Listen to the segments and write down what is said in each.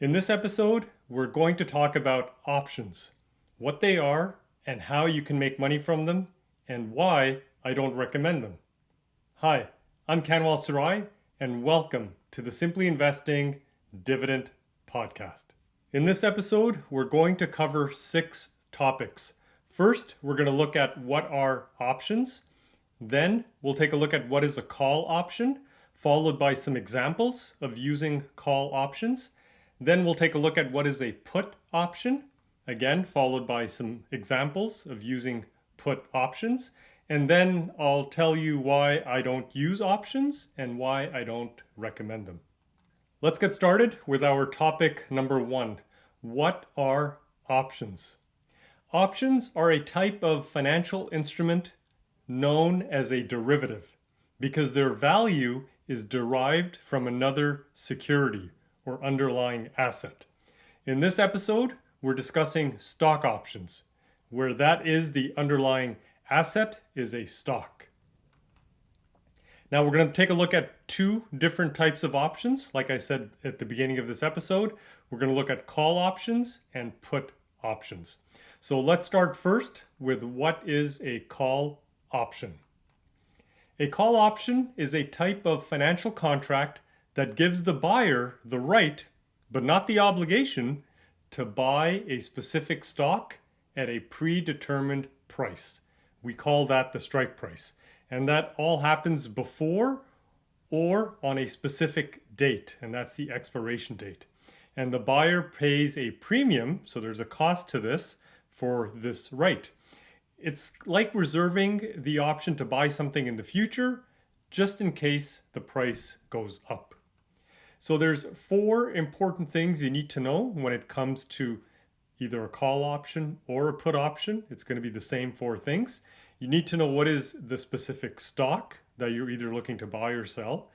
In this episode, we're going to talk about options, what they are and how you can make money from them, and why I don't recommend them. Hi, I'm Kanwal Sarai, and welcome to the Simply Investing Dividend Podcast. In this episode, we're going to cover 6 topics. First, we're going to look at what are options. Then we'll take a look at what is a call option, followed by some examples of using call options. Then we'll take a look at what is a put option, again, followed by some examples of using put options. And then I'll tell you why I don't use options and why I don't recommend them. Let's get started with our topic number 1. What are options? Options are a type of financial instrument known as a derivative because their value is derived from another security or underlying asset. In this episode, we're discussing stock options, where that is the underlying asset is a stock. Now we're going to take a look at 2 different types of options. Like I said at the beginning of this episode, we're going to look at call options and put options. So let's start first with what is a call option. A call option is a type of financial contract that gives the buyer the right, but not the obligation, to buy a specific stock at a predetermined price. We call that the strike price. And that all happens before or on a specific date, and that's the expiration date. And the buyer pays a premium, so there's a cost to this, for this right. It's like reserving the option to buy something in the future, just in case the price goes up. So there's 4 important things you need to know when it comes to either a call option or a put option. It's going to be the same 4 things. You need to know what is the specific stock that you're either looking to buy or sell.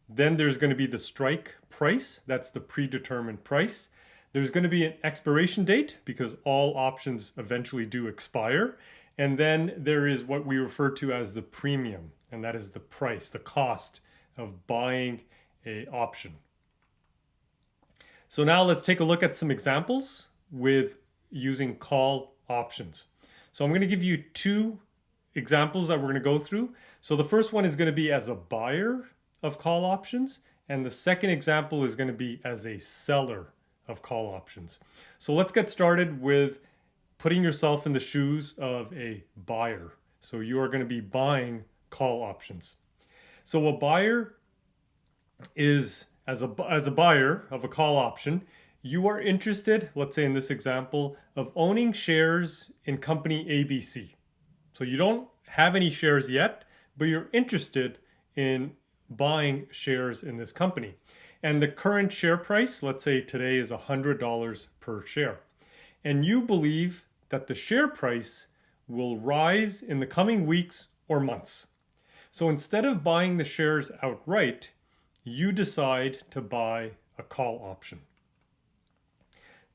Then there's going to be the strike price. That's the predetermined price. There's going to be an expiration date because all options eventually do expire. And then there is what we refer to as the premium, and that is the price, the cost of buying an option. So now let's take a look at some examples with using call options. So I'm going to give you 2 examples that we're going to go through. So the first one is going to be as a buyer of call options, and the second example is going to be as a seller of call options. So let's get started with putting yourself in the shoes of a buyer. So you are going to be buying call options. So a buyer is, as a buyer of a call option, you are interested, let's say in this example, of owning shares in company ABC. So you don't have any shares yet, but you're interested in buying shares in this company. And the current share price, let's say today, is $100 per share. And you believe that the share price will rise in the coming weeks or months. So instead of buying the shares outright, you decide to buy a call option.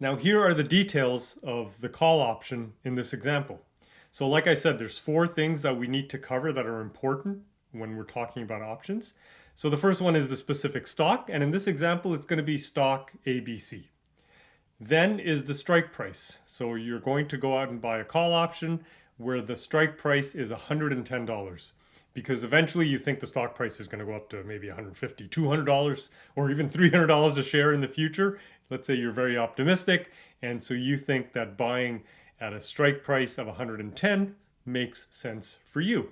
Now here are the details of the call option in this example. So like I said, there's 4 things that we need to cover that are important when we're talking about options. So the first one is the specific stock, and in this example, it's going to be stock ABC. Then is the strike price. So you're going to go out and buy a call option where the strike price is $110 because eventually you think the stock price is going to go up to maybe $150, $200, or even $300 a share in the future. Let's say you're very optimistic, and so you think that buying at a strike price of 110 makes sense for you.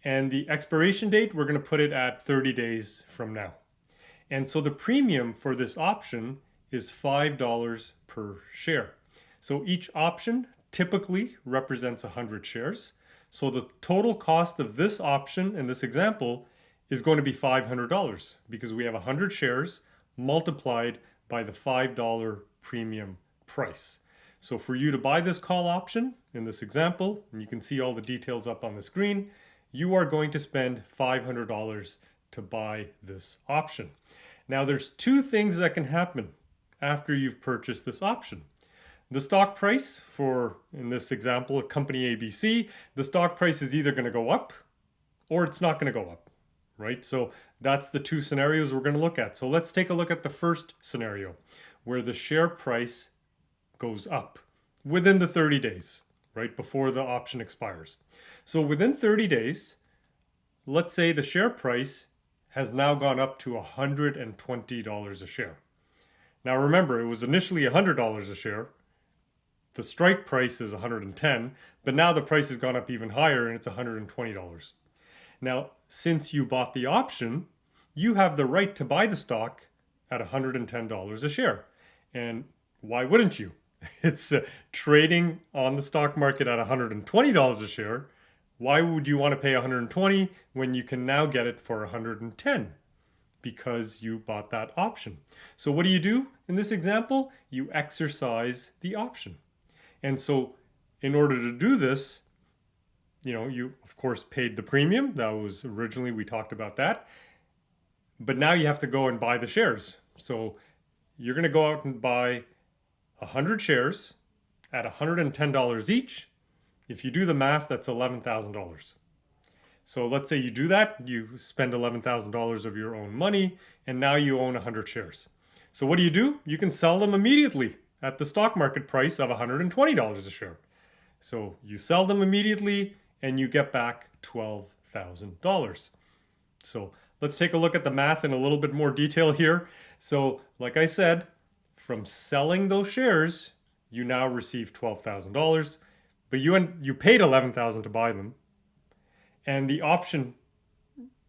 And the expiration date, we're going to put it at 30 days from now. And so the premium for this option is $5 per share. So each option typically represents 100 shares. So the total cost of this option in this example is going to be $500 because we have 100 shares multiplied by the $5 premium price. So for you to buy this call option in this example, and you can see all the details up on the screen, you are going to spend $500 to buy this option. Now there's 2 things that can happen after you've purchased this option. The stock price for, in this example, company ABC, the stock price is either going to go up or it's not going to go up, right? So that's the 2 scenarios we're going to look at. So let's take a look at the first scenario. where the share price goes up within the 30 days, right before the option expires. So within 30 days, let's say the share price has now gone up to $120 a share. Now remember, it was initially $100 a share. The strike price is $110, but now the price has gone up even higher and it's $120. Now, since you bought the option, you have the right to buy the stock at $110 a share. And why wouldn't you? It's trading on the stock market at $120 a share. Why would you want to pay $120 when you can now get it for $110? Because you bought that option. So what do? In this example, you exercise the option. And so in order to do this, you of course paid the premium. That was originally, we talked about that. But now you have to go and buy the shares. So you're going to go out and buy 100 shares at $110 each. If you do the math, that's $11,000. So let's say you do that, you spend $11,000 of your own money, and now you own 100 shares. So what do? You can sell them immediately at the stock market price of $120 a share. So you sell them immediately and you get back $12,000. So let's take a look at the math in a little bit more detail here. So like I said, from selling those shares, you now receive $12,000, but you paid $11,000 to buy them. And the option,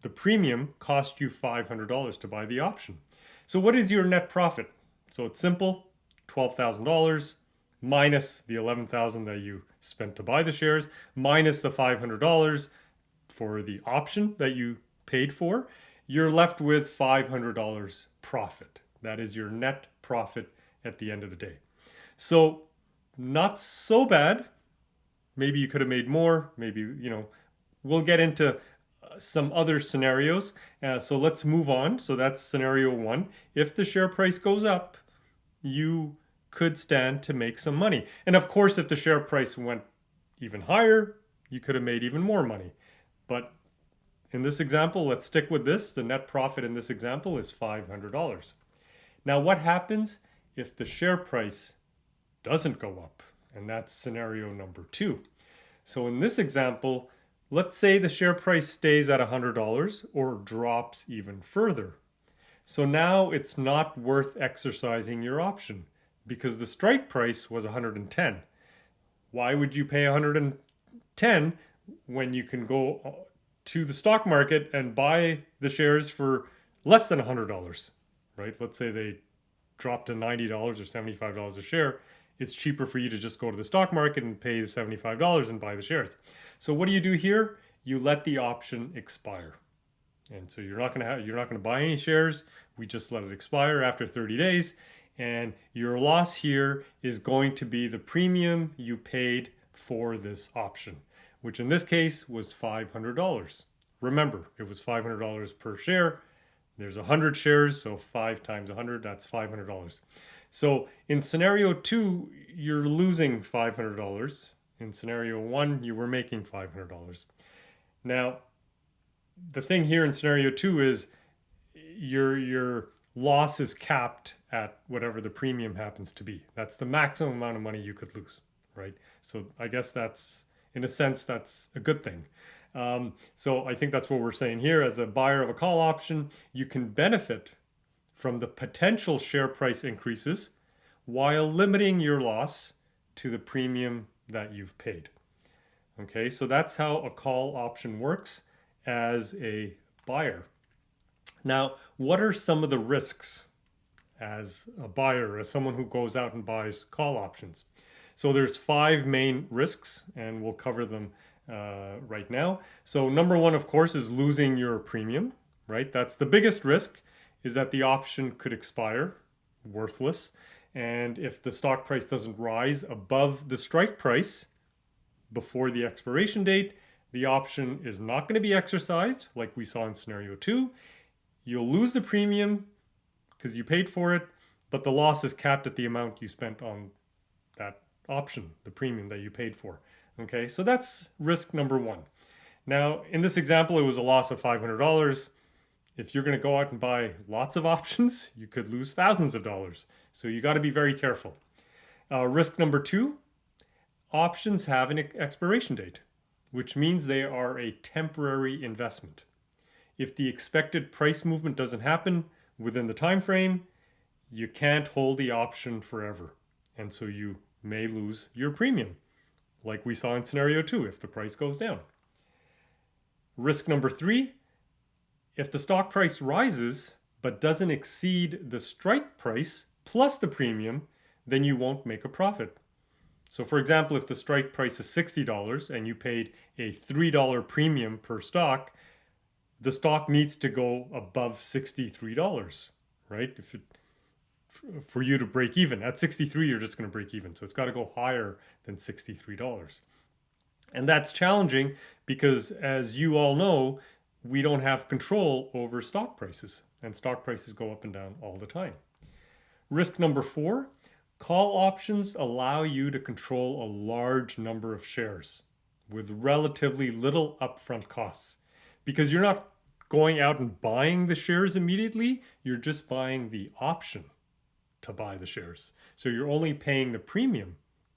the premium, cost you $500 to buy the option. So what is your net profit? So it's simple, $12,000 minus the $11,000 that you spent to buy the shares, minus the $500 for the option that you paid for. You're left with $500 profit. That is your net profit at the end of the day. So not so bad. Maybe you could have made more. Maybe, we'll get into some other scenarios. So let's move on. So that's scenario one. If the share price goes up, you could stand to make some money. And of course, if the share price went even higher, you could have made even more money. But in this example, let's stick with this. The net profit in this example is $500. Now, what happens if the share price doesn't go up? And that's scenario number two. So in this example, let's say the share price stays at $100 or drops even further. So now it's not worth exercising your option because the strike price was $110. Why would you pay $110 when you can go to the stock market and buy the shares for less than $100, right? Let's say they drop to $90 or $75 a share. It's cheaper for you to just go to the stock market and pay the $75 and buy the shares. So what do here? You let the option expire. And so you're not going to buy any shares. We just let it expire after 30 days. And your loss here is going to be the premium you paid for this option, which in this case was $500. Remember, it was $500 per share. There's 100 shares, so 5 times 100, that's $500. So in scenario two, you're losing $500. In scenario one, you were making $500. Now, the thing here in scenario two is your loss is capped at whatever the premium happens to be. That's the maximum amount of money you could lose, right? So I guess that's, in a sense, that's a good thing. So I think that's what we're saying here. As a buyer of a call option, you can benefit from the potential share price increases while limiting your loss to the premium that you've paid. Okay, so that's how a call option works as a buyer. Now, what are some of the risks as a buyer, as someone who goes out and buys call options? So there's 5 main risks, and we'll cover them right now. So number one, of course, is losing your premium, right? That's the biggest risk, is that the option could expire, worthless. And if the stock price doesn't rise above the strike price before the expiration date, the option is not going to be exercised like we saw in scenario 2. You'll lose the premium because you paid for it, but the loss is capped at the amount you spent on that option, the premium that you paid for. Okay, so that's risk number one. Now, in this example, it was a loss of $500. If you're going to go out and buy lots of options, you could lose thousands of dollars. So you got to be very careful. Risk number 2, options have an expiration date, which means they are a temporary investment. If the expected price movement doesn't happen within the time frame, you can't hold the option forever. And so you may lose your premium, like we saw in scenario 2 if the price goes down. Risk number 3, if the stock price rises but doesn't exceed the strike price plus the premium, then you won't make a profit. So for example, if the strike price is $60 and you paid a $3 premium per stock, the stock needs to go above $63, right? For you to break even. At 63, you're just going to break even. So it's got to go higher than $63. And that's challenging because, as you all know, we don't have control over stock prices, and stock prices go up and down all the time. Risk number 4, call options allow you to control a large number of shares with relatively little upfront costs, because you're not going out and buying the shares immediately, you're just buying the option to buy the shares. So you're only paying the premium,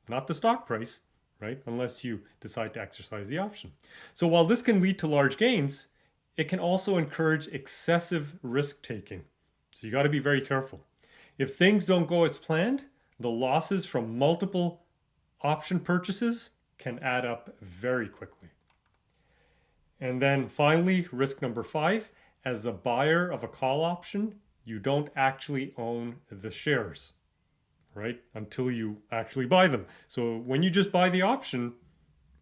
not the stock price, right? Unless you decide to exercise the option. So while this can lead to large gains, it can also encourage excessive risk taking. So you got to be very careful. If things don't go as planned, the losses from multiple option purchases can add up very quickly. And then finally, risk number 5, as a buyer of a call option, you don't actually own the shares, right? Until you actually buy them. So when you just buy the option,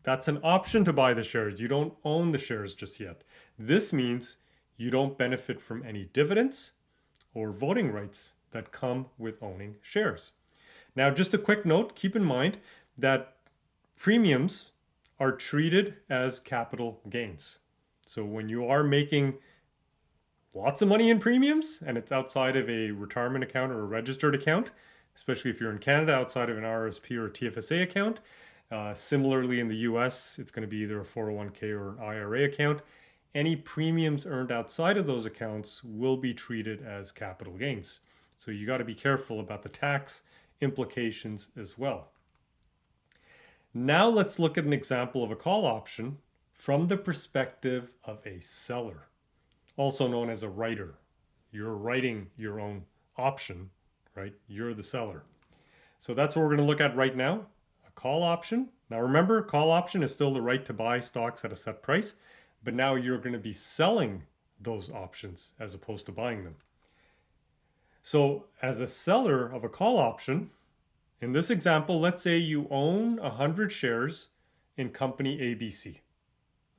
that's an option to buy the shares. You don't own the shares just yet. This means you don't benefit from any dividends or voting rights that come with owning shares. Now, just a quick note, keep in mind that premiums are treated as capital gains. So when you are making lots of money in premiums and it's outside of a retirement account or a registered account, especially if you're in Canada, outside of an RSP or a TFSA account. Similarly in the US, it's going to be either a 401k or an IRA account. Any premiums earned outside of those accounts will be treated as capital gains. So you got to be careful about the tax implications as well. Now let's look at an example of a call option from the perspective of a seller, also known as a writer. You're writing your own option, right? You're the seller. So that's what we're going to look at right now, a call option. Now remember, call option is still the right to buy stocks at a set price, but now you're going to be selling those options as opposed to buying them. So as a seller of a call option, in this example, let's say you own 100 shares in company ABC.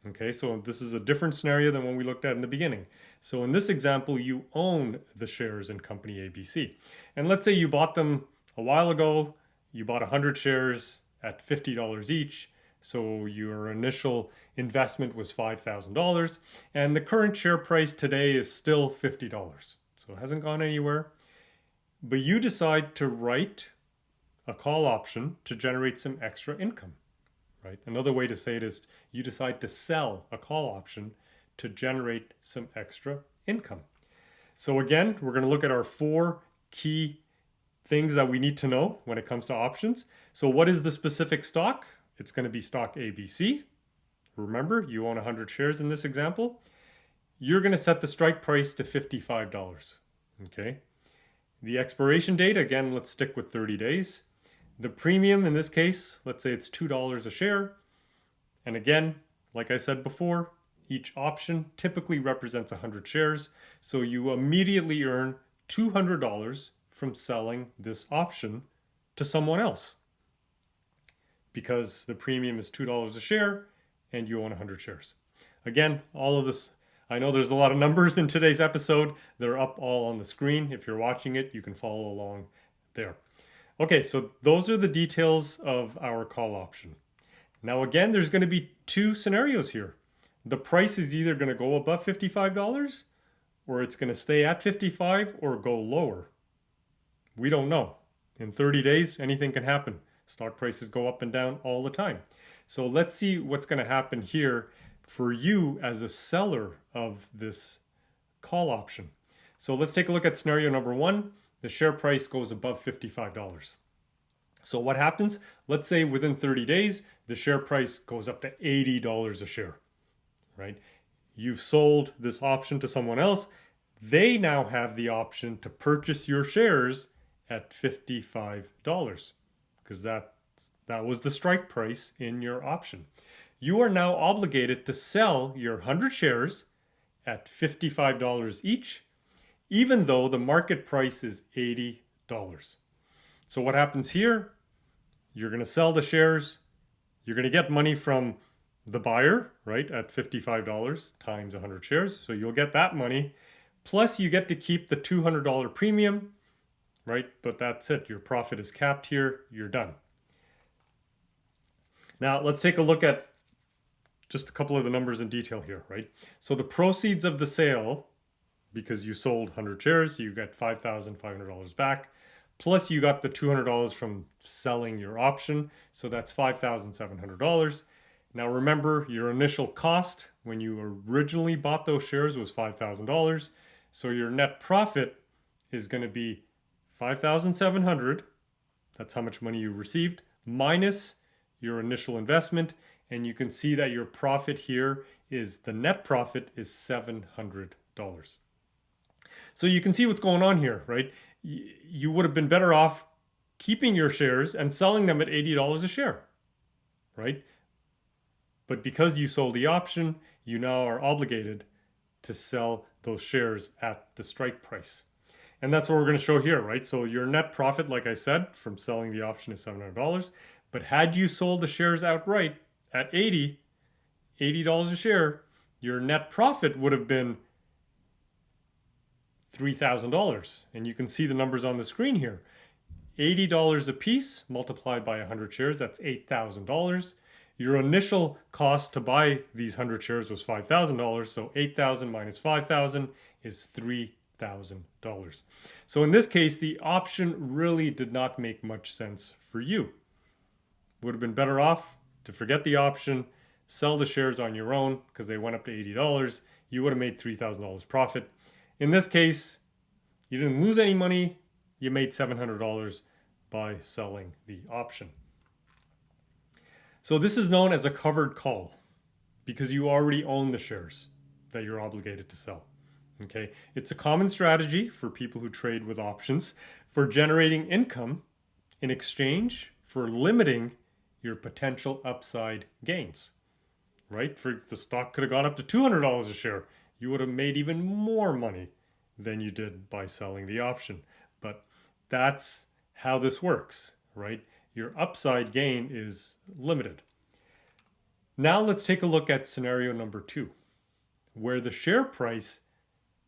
Okay, so this is a different scenario than one we looked at in the beginning. So in this example, you own the shares in company ABC. And let's say you bought them a while ago, you bought 100 shares at $50 each. So your initial investment was $5,000, and the current share price today is still $50. So it hasn't gone anywhere. But you decide to write a call option to generate some extra income, right? Another way to say it is you decide to sell a call option to generate some extra income. So again, we're going to look at our 4 key things that we need to know when it comes to options. So what is the specific stock? It's going to be stock ABC. Remember, you own 100 shares in this example. You're going to set the strike price to $55. Okay. The expiration date, again, let's stick with 30 days. The premium in this case, let's say it's $2 a share. And again, like I said before, each option typically represents 100 shares. So you immediately earn $200 from selling this option to someone else, because the premium is $2 a share and you own 100 shares. Again, all of this, I know there's a lot of numbers in today's episode. They're up all on the screen. If you're watching it, you can follow along there. Okay, so those are the details of our call option. Now again, there's going to be 2 scenarios here. The price is either going to go above $55 or it's going to stay at 55 or go lower. We don't know. In 30 days, anything can happen. Stock prices go up and down all the time. So let's see what's going to happen here for you as a seller of this call option. So let's take a look at scenario number 1. the share price goes above $55. So what happens? Let's say within 30 days, the share price goes up to $80 a share, right? You've sold this option to someone else. They now have the option to purchase your shares at $55 because that was the strike price in your option. You are now obligated to sell your 100 shares at $55 each, even though the market price is $80. So what happens here? You're going to sell the shares. You're going to get money from the buyer, right, at $55 times 100 shares. So you'll get that money. Plus you get to keep the $200 premium, right? But that's it. Your profit is capped here. You're done. Now let's take a look at just a couple of the numbers in detail here, right? So the proceeds of the sale, because you sold 100 shares, you get $5,500 back. Plus you got the $200 from selling your option. So that's $5,700. Now remember, your initial cost when you originally bought those shares was $5,000. So your net profit is going to be $5,700. That's how much money you received, minus your initial investment. And you can see that your profit here is, the net profit is $700. So you can see what's going on here, right? You would have been better off keeping your shares and selling them at $80 a share, right? But because you sold the option, you now are obligated to sell those shares at the strike price. And that's what we're going to show here, right? So your net profit, like I said, from selling the option is $700. But had you sold the shares outright at $80 a share, your net profit would have been $3,000. And you can see the numbers on the screen here. $80 a piece multiplied by 100 shares, that's $8,000. Your initial cost to buy these 100 shares was $5,000. So $8,000 minus $5,000 is $3,000. So in this case, the option really did not make much sense for you. Would have been better off to forget the option, sell the shares on your own because they went up to $80. You would have made $3,000 profit. In this case, you didn't lose any money. You made $700 by selling the option. So this is known as a covered call because you already own the shares that you're obligated to sell. Okay, it's a common strategy for people who trade with options for generating income in exchange for limiting your potential upside gains, right? For the stock could have gone up to $200 a share. You would have made even more money than you did by selling the option. But that's how this works, right? Your upside gain is limited. Now let's take a look at scenario number 2, where the share price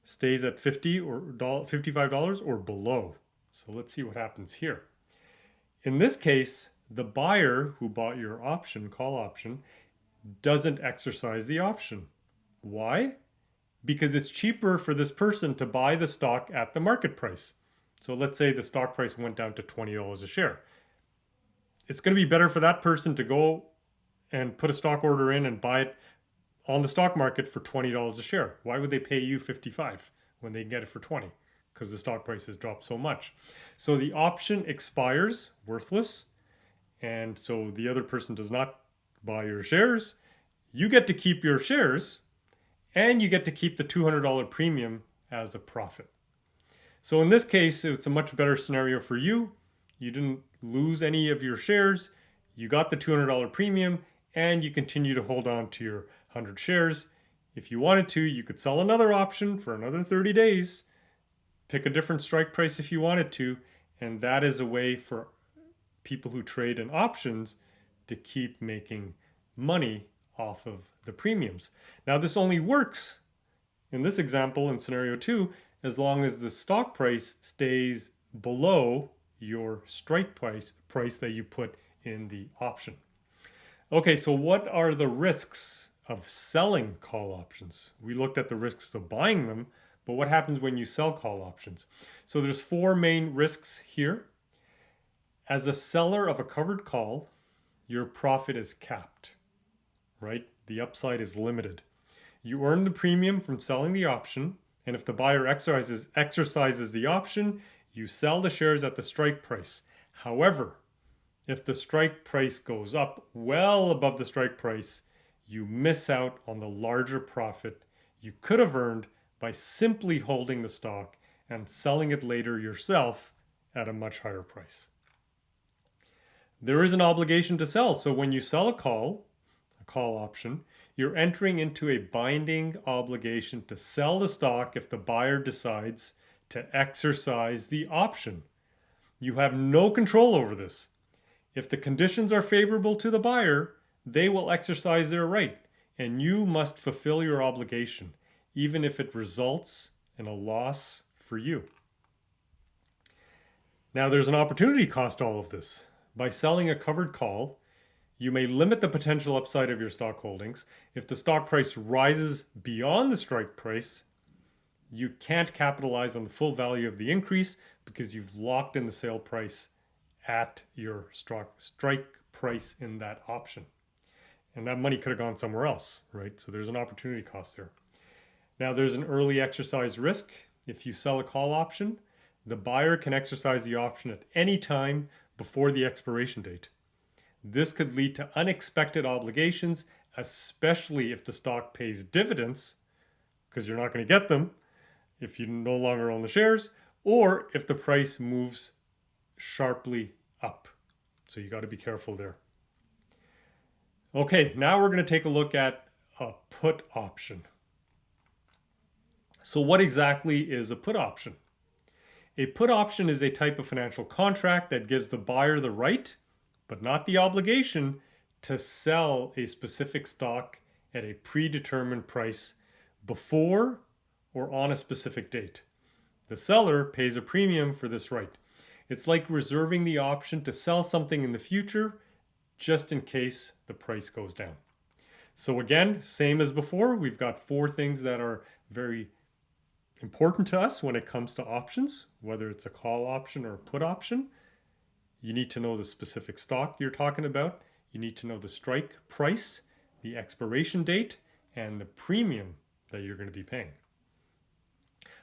stays at $55 or below. So let's see what happens here. In this case, the buyer who bought your option, call option, doesn't exercise the option. Why? Because it's cheaper for this person to buy the stock at the market price. So let's say the stock price went down to $20 a share. It's going to be better for that person to go and put a stock order in and buy it on the stock market for $20 a share. Why would they pay you $55 when they can get it for $20? Because the stock price has dropped so much. So the option expires, worthless, and so the other person does not buy your shares. You get to keep your shares, and you get to keep the $200 premium as a profit. So in this case, it's a much better scenario for you. You didn't lose any of your shares. You got the $200 premium, and you continue to hold on to your 100 shares. If you wanted to, you could sell another option for another 30 days, pick a different strike price if you wanted to, and that is a way for people who trade in options to keep making money off of the premiums. Now, this only works in this example in scenario 2 as long as the stock price stays below your strike price that you put in the option. Okay, so what are the risks of selling call options? We looked at the risks of buying them, but what happens when you sell call options? So there's 4 main risks here. As a seller of a covered call, your profit is capped, right? The upside is limited. You earn the premium from selling the option, and if the buyer exercises the option, You sell the shares at the strike price. However, if the strike price goes up well above the strike price, you miss out on the larger profit you could have earned by simply holding the stock and selling it later yourself at a much higher price. There is an obligation to sell. So when you sell a call option, you're entering into a binding obligation to sell the stock if the buyer decides to exercise the option. You have no control over this. If the conditions are favorable to the buyer, they will exercise their right, and you must fulfill your obligation, even if it results in a loss for you. Now, there's an opportunity cost to all of this. By selling a covered call, you may limit the potential upside of your stock holdings. If the stock price rises beyond the strike price, you can't capitalize on the full value of the increase because you've locked in the sale price at your strike price in that option. And that money could have gone somewhere else, right? So there's an opportunity cost there. Now, there's an early exercise risk. If you sell a call option, the buyer can exercise the option at any time before the expiration date. This could lead to unexpected obligations, especially if the stock pays dividends, because you're not going to get them if you no longer own the shares, or if the price moves sharply up. So you got to be careful there. Okay, now we're going to take a look at a put option. So what exactly is a put option? A put option is a type of financial contract that gives the buyer the right, but not the obligation, to sell a specific stock at a predetermined price before or on a specific date. The seller pays a premium for this right. It's like reserving the option to sell something in the future just in case the price goes down. So again, same as before, we've got 4 things that are very important to us when it comes to options, whether it's a call option or a put option. You need to know the specific stock you're talking about. You need to know the strike price, the expiration date, and the premium that you're going to be paying.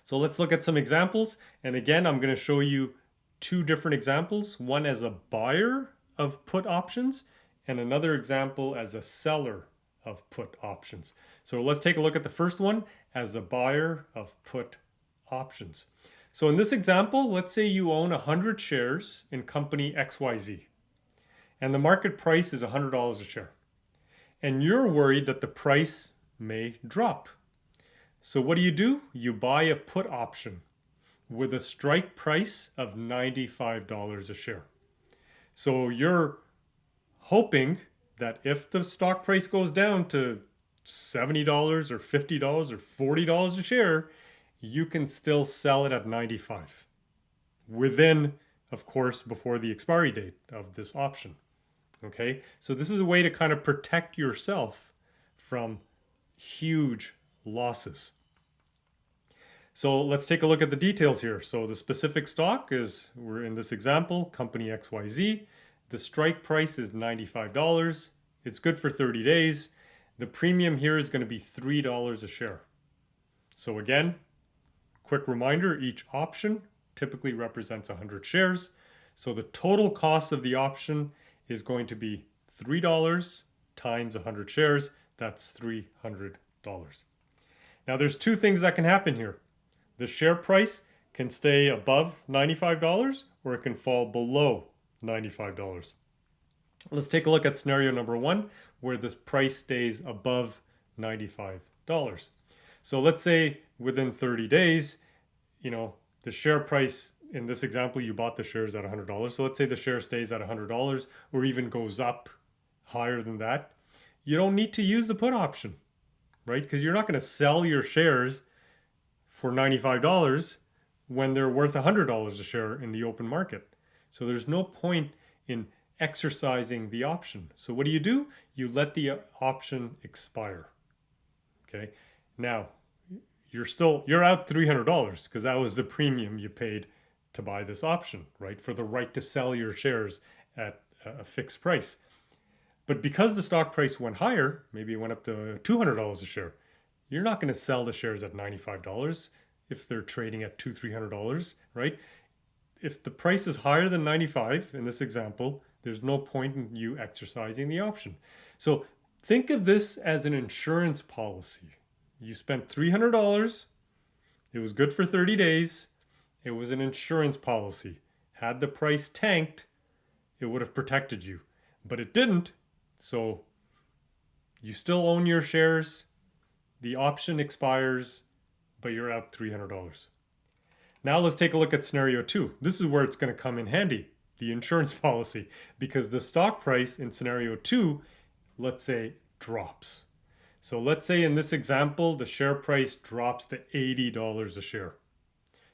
So let's look at some examples. And again, I'm going to show you 2 different examples, one as a buyer of put options and another example as a seller of put options. So let's take a look at the first one as a buyer of put options. So in this example, let's say you own 100 shares in company XYZ and the market price is $100 a share. And you're worried that the price may drop. So what do? You buy a put option with a strike price of $95 a share. So you're hoping that if the stock price goes down to $70 or $50 or $40 a share, you can still sell it at $95 within, of course, before the expiry date of this option. Okay, so this is a way to kind of protect yourself from huge losses. So let's take a look at the details here. So the specific stock is, we're in this example, company XYZ. The strike price is $95. It's good for 30 days. The premium here is going to be $3 a share. So again, quick reminder, each option typically represents 100 shares. So the total cost of the option is going to be $3 times 100 shares. That's $300. Now there's 2 things that can happen here. The share price can stay above $95 or it can fall below $95. Let's take a look at scenario number 1 where this price stays above $95. So let's say within 30 days, the share price in this example, you bought the shares at $100. So let's say the share stays at $100 or even goes up higher than that. You don't need to use the put option, right? Because you're not going to sell your shares for $95 when they're worth $100 a share in the open market. So there's no point in exercising the option. So what do? You let the option expire. Okay. Now you're out $300 because that was the premium you paid to buy this option, right? For the right to sell your shares at a fixed price. But because the stock price went higher, maybe it went up to $200 a share, you're not going to sell the shares at $95 if they're trading at $200-$300, right? if the price is higher than 95 in this example, there's no point in you exercising the option. So think of this as an insurance policy. You spent $300. It was good for 30 days. It was an insurance policy. Had the price tanked, it would have protected you. But it didn't. So you still own your shares. The option expires, but you're out $300. Now let's take a look at scenario 2. This is where it's going to come in handy, the insurance policy, because the stock price in scenario 2, let's say, drops. So let's say in this example, the share price drops to $80 a share.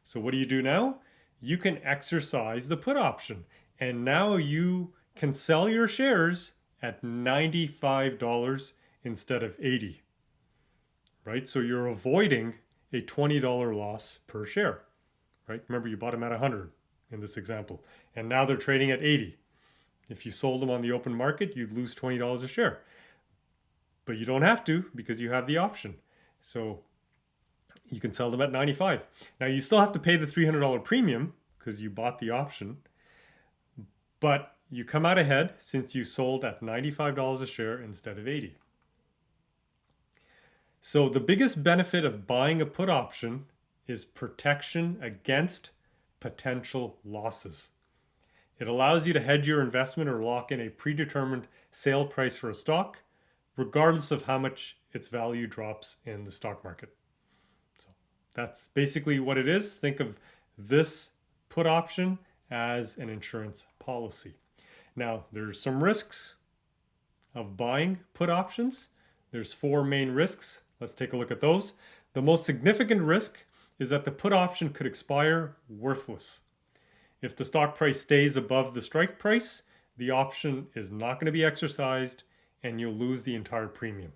So what do you do now? You can exercise the put option, and now you can sell your shares at $95 instead of $80, right? So you're avoiding a $20 loss per share, right? Remember, you bought them at 100 in this example, and now they're trading at 80. If you sold them on the open market, you'd lose $20 a share. But you don't have to because you have the option. So you can sell them at 95. Now you still have to pay the $300 premium because you bought the option, but you come out ahead since you sold at $95 a share instead of 80. So the biggest benefit of buying a put option is protection against potential losses. It allows you to hedge your investment or lock in a predetermined sale price for a stock, regardless of how much its value drops in the stock market. So that's basically what it is. Think of this put option as an insurance policy. Now, there's some risks of buying put options. There's 4 main risks. Let's take a look at those. The most significant risk is that the put option could expire worthless. If the stock price stays above the strike price, the option is not going to be exercised and you'll lose the entire premium.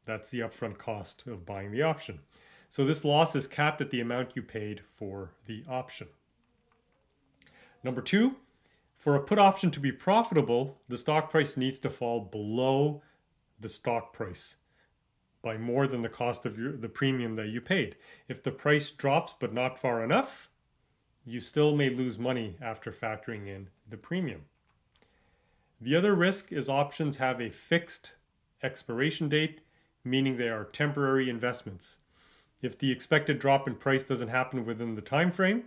That's the upfront cost of buying the option. So this loss is capped at the amount you paid for the option. Number 2, for a put option to be profitable, the stock price needs to fall below the stock price by more than the cost of the premium that you paid. If the price drops but not far enough, you still may lose money after factoring in the premium. The other risk is options have a fixed expiration date, meaning they are temporary investments. If the expected drop in price doesn't happen within the time frame,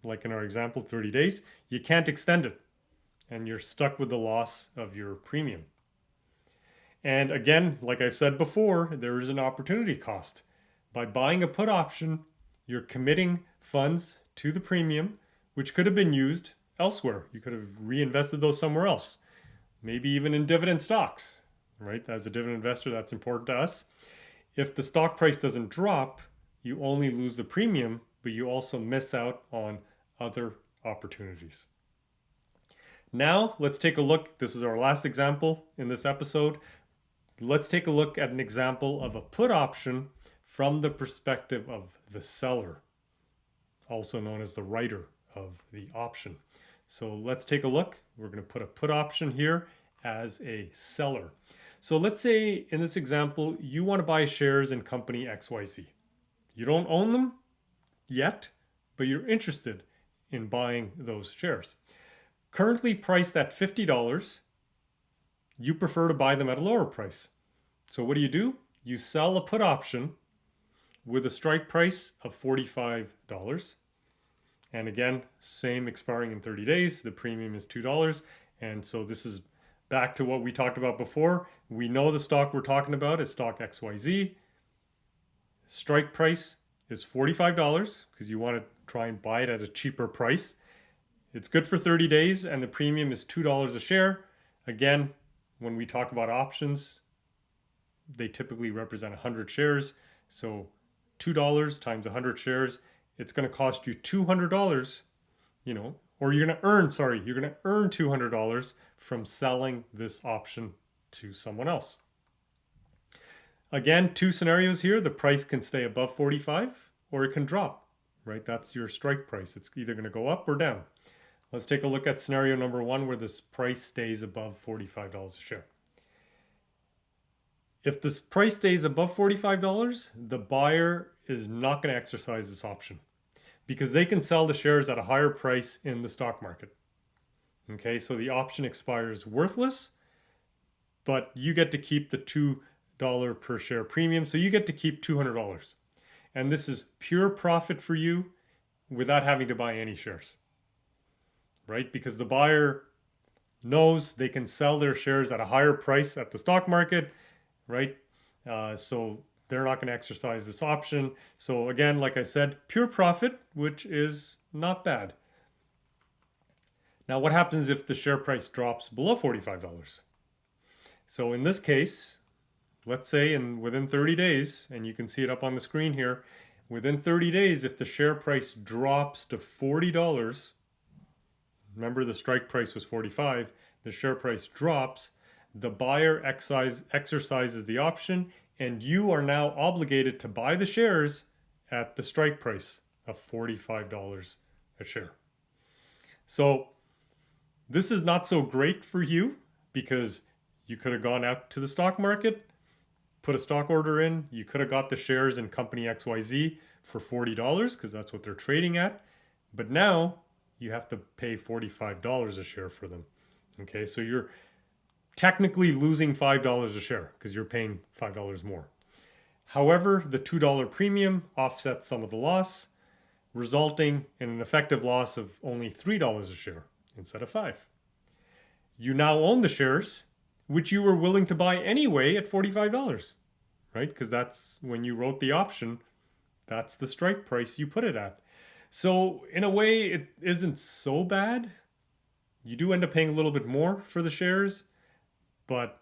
like in our example, 30 days, you can't extend it and you're stuck with the loss of your premium. And again, like I've said before, there is an opportunity cost. By buying a put option, you're committing funds to the premium, which could have been used elsewhere. You could have reinvested those somewhere else, maybe even in dividend stocks, right? As a dividend investor, that's important to us. If the stock price doesn't drop, you only lose the premium, but you also miss out on other opportunities. Now, let's take a look. This is our last example in this episode. Let's take a look at an example of a put option from the perspective of the seller, also known as the writer of the option. So let's take a look. We're going to put a put option here as a seller. So let's say in this example, you want to buy shares in company XYZ. You don't own them yet, but you're interested in buying those shares. Currently priced at $50, you prefer to buy them at a lower price. So what do? You sell a put option with a strike price of $45. And again, same expiring in 30 days. The premium is $2. And so this is back to what we talked about before. We know the stock we're talking about is stock XYZ. Strike price is $45 because you want to try and buy it at a cheaper price. It's good for 30 days and the premium is $2 a share. Again, when we talk about options, they typically represent 100 shares. So $2 times 100 shares, it's going to cost you $200, or you're going to earn $200 from selling this option to someone else. Again, 2 scenarios here. The price can stay above 45 or it can drop, right? That's your strike price. It's either going to go up or down. Let's take a look at scenario number 1 where this price stays above $45 a share. If this price stays above $45, the buyer is not going to exercise this option. because they can sell the shares at a higher price in the stock market. Okay, so the option expires worthless, but you get to keep the $2 per share premium. So you get to keep $200. And this is pure profit for you without having to buy any shares, right? Because the buyer knows they can sell their shares at a higher price at the stock market, right? So they're not going to exercise this option. So again, like I said, pure profit, which is not bad. Now, what happens if the share price drops below $45? So in this case, let's say within 30 days, and you can see it up on the screen here, within 30 days, if the share price drops to $40, remember the strike price was 45, the share price drops, the buyer exercises the option, and you are now obligated to buy the shares at the strike price of $45 a share. So this is not so great for you because you could have gone out to the stock market, put a stock order in, you could have got the shares in company XYZ for $40 because that's what they're trading at. But now you have to pay $45 a share for them. Okay, so you're technically losing $5 a share because you're paying $5 more. However, the $2 premium offsets some of the loss, resulting in an effective loss of only $3 a share instead of $5. You now own the shares, which you were willing to buy anyway at $45, right? Because that's when you wrote the option, that's the strike price you put it at. So in a way, it isn't so bad. You do end up paying a little bit more for the shares, but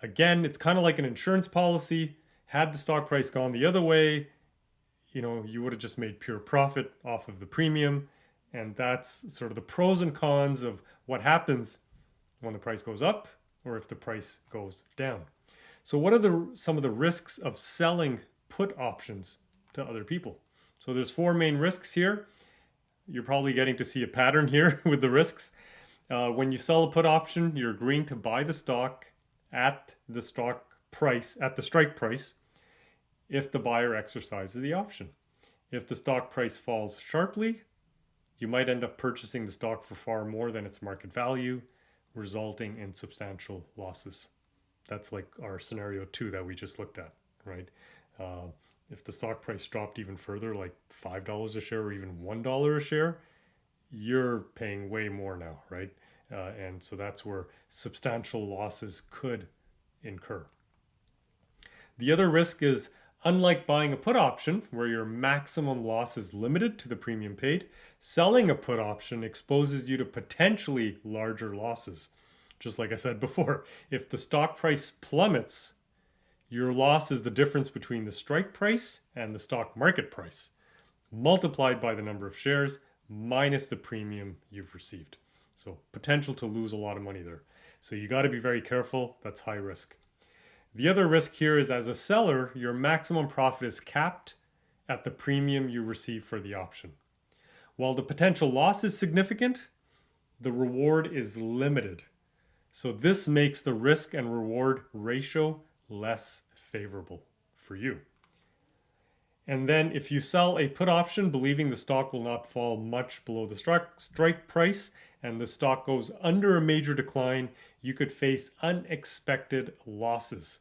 again, it's kind of like an insurance policy. Had the stock price gone the other way, you would have just made pure profit off of the premium. And that's sort of the pros and cons of what happens when the price goes up or if the price goes down. So what are some of the risks of selling put options to other people? So there's 4 main risks here. You're probably getting to see a pattern here with the risks. When you sell a put option, you're agreeing to buy the stock at the stock price, at the strike price, if the buyer exercises the option. If the stock price falls sharply, you might end up purchasing the stock for far more than its market value, resulting in substantial losses. That's like our scenario 2 that we just looked at, right? If the stock price dropped even further, like $5 a share or even $1 a share, you're paying way more now, right? And so that's where substantial losses could incur. The other risk is, unlike buying a put option, where your maximum loss is limited to the premium paid, selling a put option exposes you to potentially larger losses. Just like I said before, if the stock price plummets, your loss is the difference between the strike price and the stock market price, multiplied by the number of shares minus the premium you've received. So potential to lose a lot of money there. So you got to be very careful. That's high risk. The other risk here is, as a seller, your maximum profit is capped at the premium you receive for the option. While the potential loss is significant, the reward is limited. So this makes the risk and reward ratio less favorable for you. And then if you sell a put option believing the stock will not fall much below the strike price and the stock goes under a major decline, you could face unexpected losses.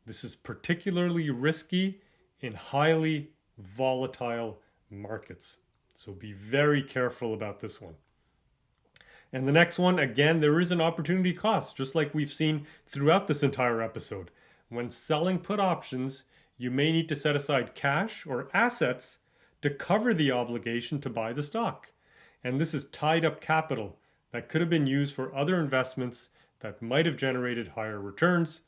This is particularly risky in highly volatile markets. So be very careful about this one. And the next one, again, there is an opportunity cost, just like we've seen throughout this entire episode. When selling put options, you may need to set aside cash or assets to cover the obligation to buy the stock. And this is tied up capital that could have been used for other investments that might have generated higher returns.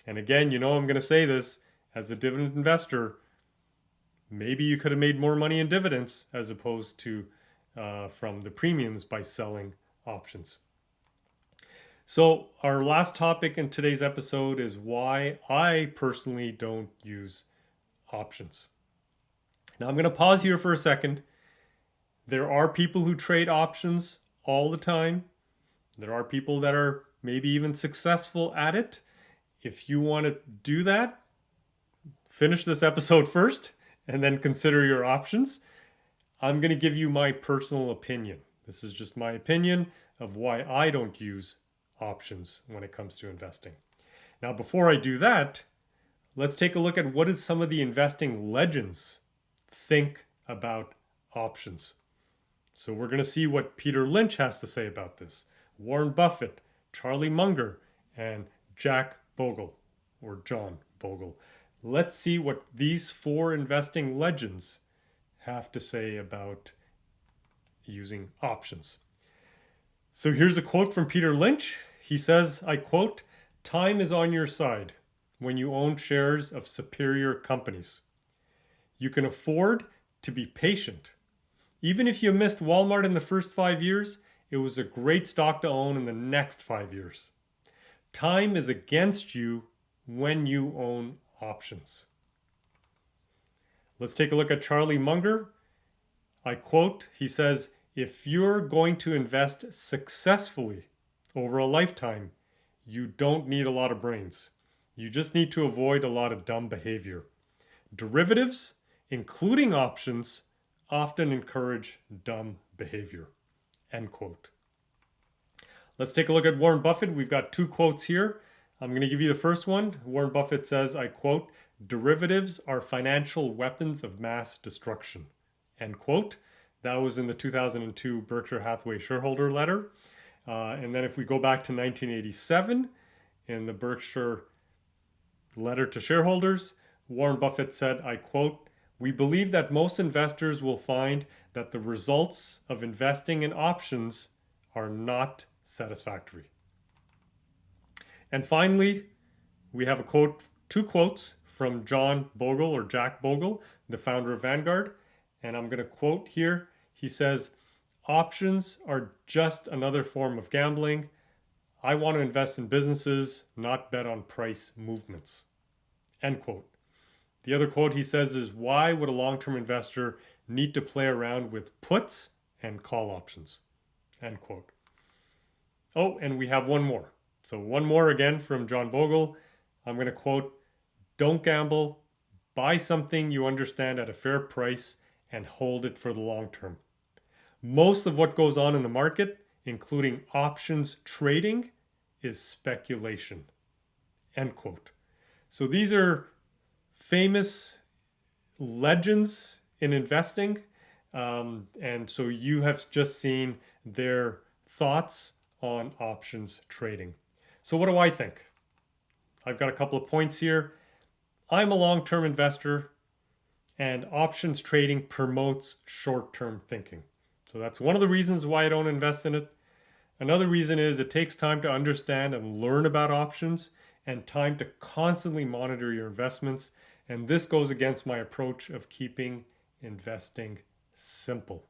And again, I'm going to say this, as a dividend investor, maybe you could have made more money in dividends as opposed to from the premiums by selling options. So our last topic in today's episode is why I personally don't use options. Now I'm going to pause here for a second. There are people who trade options all the time. There are people that are maybe even successful at it. If you want to do that, finish this episode first and then consider your options. I'm going to give you my personal opinion. This is just my opinion of why I don't use options when it comes to investing. Now, before I do that, let's take a look at what does some of the investing legends think about options. So we're going to see what Peter Lynch has to say about this, Warren Buffett, Charlie Munger, and Jack Bogle, or John Bogle. Let's see what these 4 investing legends have to say about using options. So here's a quote from Peter Lynch. He says, I quote, "Time is on your side when you own shares of superior companies. You can afford to be patient. Even if you missed Walmart in the first 5 years, it was a great stock to own in the next 5 years. Time is against you when you own options." Let's take a look at Charlie Munger. I quote, he says, "If you're going to invest successfully over a lifetime, you don't need a lot of brains. You just need to avoid a lot of dumb behavior. Derivatives, including options, often encourage dumb behavior." End quote. Let's take a look at Warren Buffett. We've got 2 quotes here. I'm going to give you the first one. Warren Buffett says, I quote, "Derivatives are financial weapons of mass destruction." End quote. That was in the 2002 Berkshire Hathaway shareholder letter. And then if we go back to 1987, in the Berkshire letter to shareholders, Warren Buffett said, I quote, "We believe that most investors will find that the results of investing in options are not satisfactory." And finally, we have 2 quotes from John Bogle, or Jack Bogle, the founder of Vanguard. And I'm going to quote here. He says, "Options are just another form of gambling. I want to invest in businesses, not bet on price movements." End quote. The other quote he says is, "Why would a long-term investor need to play around with puts and call options?" End quote. Oh, and we have one more. So one more again from John Bogle. I'm going to quote, "Don't gamble. Buy something you understand at a fair price and hold it for the long term. Most of what goes on in the market, including options trading, is speculation." End quote. So these are famous legends in investing. And so you have just seen their thoughts on options trading. So what do I think? I've got a couple of points here. I'm a long-term investor, and options trading promotes short-term thinking. So that's one of the reasons why I don't invest in it. Another reason is it takes time to understand and learn about options, and time to constantly monitor your investments. And this goes against my approach of keeping investing simple.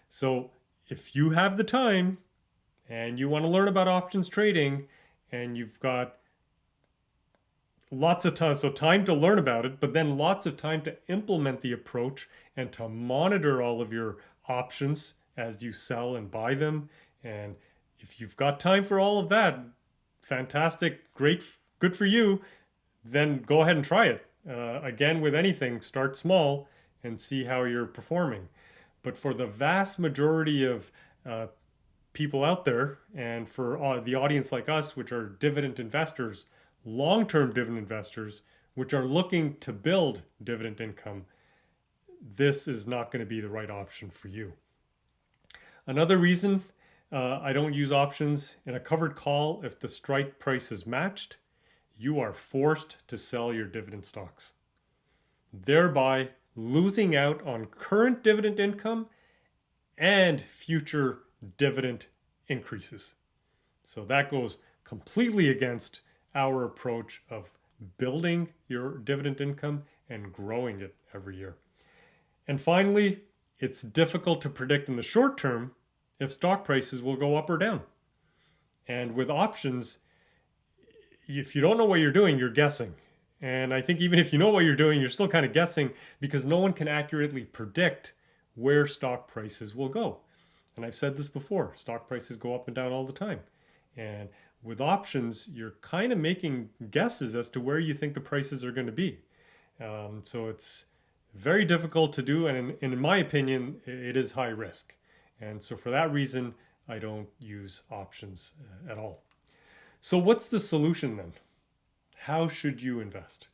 So if you have the time and you want to learn about options trading, and you've got lots of time, so time to learn about it, but then lots of time to implement the approach and to monitor all of your options as you sell and buy them. And if you've got time for all of that, fantastic, great, good for you. Then go ahead and try it. Again, with anything, start small and see how you're performing. But for the vast majority of people out there, and for the audience like us, which are dividend investors, long-term dividend investors, which are looking to build dividend income, this is not going to be the right option for you. Another reason I don't use options: in a covered call, if the strike price is matched, you are forced to sell your dividend stocks, thereby losing out on current dividend income and future dividend increases. So that goes completely against our approach of building your dividend income and growing it every year. And finally, it's difficult to predict in the short term if stock prices will go up or down. And with options, if you don't know what you're doing, you're guessing. And I think even if you know what you're doing, you're still kind of guessing, because no one can accurately predict where stock prices will go. And I've said this before, stock prices go up and down all the time. And with options, you're kind of making guesses as to where you think the prices are going to be. So it's Very difficult to do, and in my opinion, it is high risk. And so for that reason, I don't use options at all. So what's the solution then? How should you invest?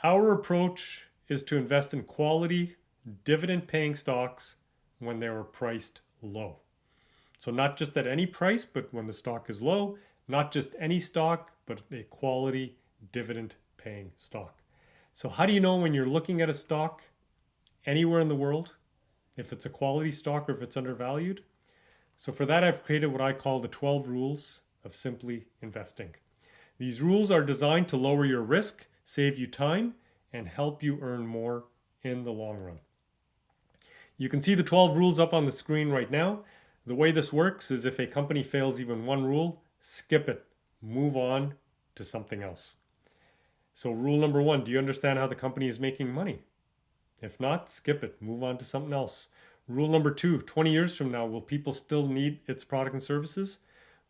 Our approach is to invest in quality, dividend-paying stocks when they are priced low. So not just at any price, but when the stock is low, not just any stock, but a quality dividend-paying stock. So how do you know when you're looking at a stock anywhere in the world, if it's a quality stock or if it's undervalued? So for that, I've created what I call the 12 rules of simply investing. These rules are designed to lower your risk, save you time, and help you earn more in the long run. You can see the 12 rules up on the screen right now. The way this works is if a company fails even one rule, skip it, move on to something else. So rule number 1, do you understand how the company is making money? If not, skip it, move on to something else. Rule number 2, 20 years from now, will people still need its product and services?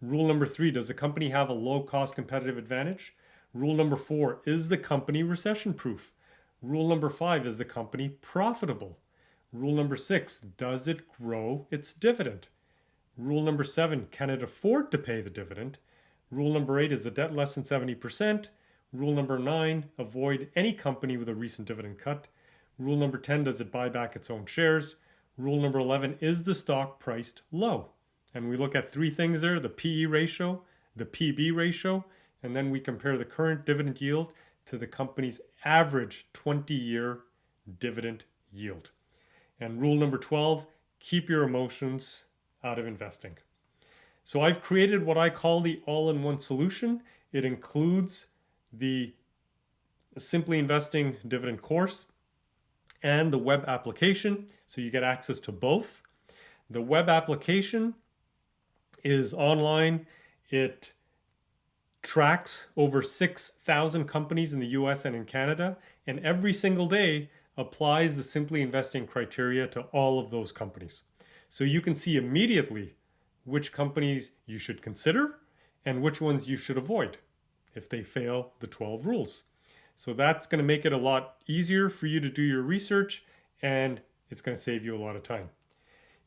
Rule number 3, does the company have a low-cost competitive advantage? Rule number 4, is the company recession-proof? Rule number 5, is the company profitable? Rule number 6, does it grow its dividend? Rule number 7, can it afford to pay the dividend? Rule number 8, is the debt less than 70%? Rule number 9, avoid any company with a recent dividend cut. Rule number 10, does it buy back its own shares? Rule number 11, is the stock priced low? And we look at 3 things there, the PE ratio, the PB ratio, and then we compare the current dividend yield to the company's average 20-year dividend yield. And rule number 12, keep your emotions out of investing. So I've created what I call the all-in-one solution. It includes the Simply Investing dividend course and the web application, so you get access to both. The web application is online. It tracks over 6,000 companies in the US and in Canada, and every single day applies the Simply Investing criteria to all of those companies. So you can see immediately which companies you should consider and which ones you should avoid if they fail the 12 rules. So that's going to make it a lot easier for you to do your research, and it's going to save you a lot of time.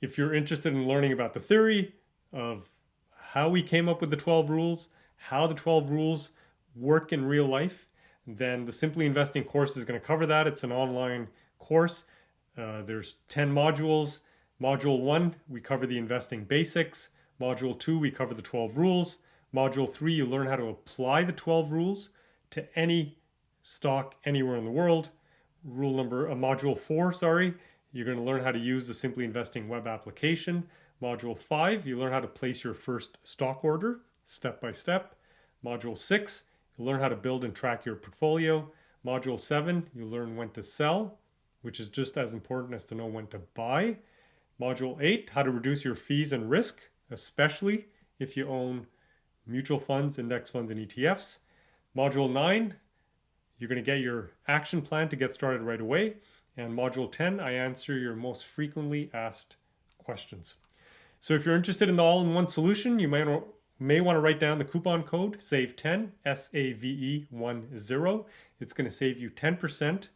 If you're interested in learning about the theory of how we came up with the 12 rules, how the 12 rules work in real life, then the Simply Investing course is going to cover that. It's an online course. There's 10 modules. Module 1, we cover the investing basics. Module 2, we cover the 12 rules. Module 3, you learn how to apply the 12 rules to any stock anywhere in the world. Module 4, you're going to learn how to use the Simply Investing web application. Module 5, you learn how to place your first stock order step by step. Module 6, you learn how to build and track your portfolio. Module 7, you learn when to sell, which is just as important as to know when to buy. Module 8, how to reduce your fees and risk, especially if you own mutual funds, index funds, and ETFs. Module 9, you're going to get your action plan to get started right away. And Module 10, I answer your most frequently asked questions. So if you're interested in the all-in-one solution, you may want to write down the coupon code SAVE10, SAVE10. It's going to save you 10%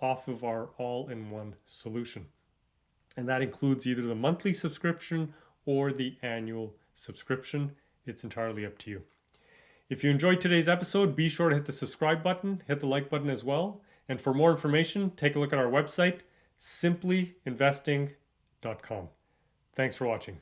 off of our all-in-one solution. And that includes either the monthly subscription or the annual subscription. It's entirely up to you. If you enjoyed today's episode, be sure to hit the subscribe button, hit the like button as well. And for more information, take a look at our website, simplyinvesting.com. Thanks for watching.